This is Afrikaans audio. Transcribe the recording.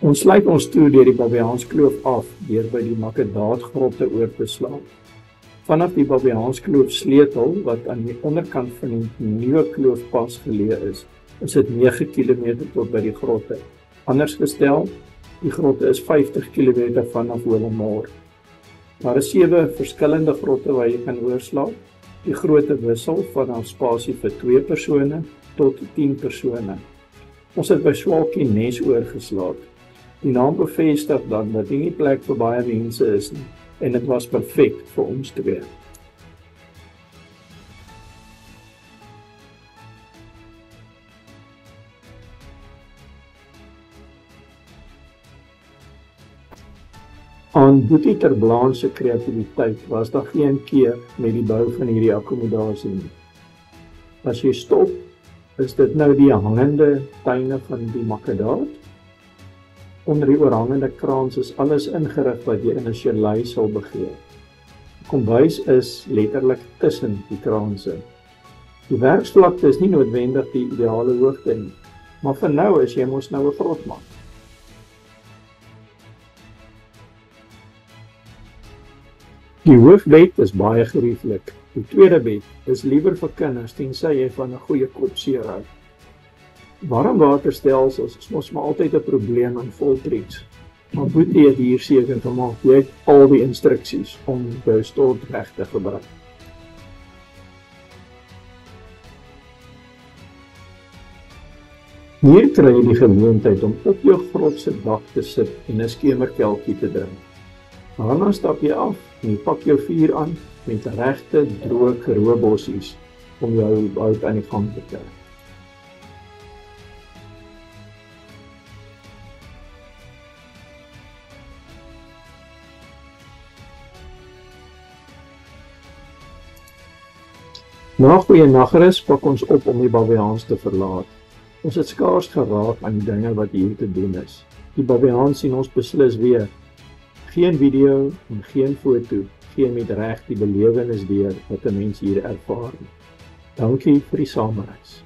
Ons sluit ons toe deur die Babiaanskloof af deur by die Makkedaatgrotte oor te slaan. Vanaf die Babiaanskloof sleutel wat aan die onderkant van die nuwe kloofpas geleë is dit 9 km tot by die grotte. Anders gestel, die grotte is 50 km vanaf Willowmore. Daar is 7 verskillende grotte waar jy kan oorslaap. Die grootte wissel vanaf spasie vir 2 persone tot 10 persone. Ons het by Swalkie Nes oorgeslaap. Die naam bevestig dan dat dit nie plek vir baie mense is nie en dit was perfek vir ons twee. Aan Boetie ter Blaan se kreatiwiteit was daar geen keer met die bou van hierdie akkommodasie nie. As jy stop, is dit nou die hangende tuine van die Makkedaat. Onder die oorhangende kraans is alles ingerig wat jy in 'n chalet sal begeer. Die kombuis is letterlik tussen die kraanse. Die werksvlakte is nie noodwendig die ideale hoogte nie, maar vir nou is jy mos nou 'n grotman. Die hoofbed is baie gerieflik. Die tweede bed is liewer vir kinders tensy jy van 'n goeie kopseer hou. Warmwaterstelsels is mos maar altyd 'n probleem in Voltrix. Maar Boetie het hier seker gemaak jy het al die instruksies om jou stort reg te gebruik. Hier kry jy die geleentheid om op jou grot se dak te sit en 'n skemerkelkie te drink. Daarna stap jy af en jy pak jou vuur aan met regte droë roebossies om jou hout aan die gang te kry. Na goeie nagrus pak ons op om die Babiaans te verlaat. Ons het skaars geraak aan die dinge wat hier te doen is. Die Babiaans sien ons beslis weer. Geen video en geen foto gee met reg die belewenis deur wat 'n mens hier ervaar. Dankie vir die saamreis.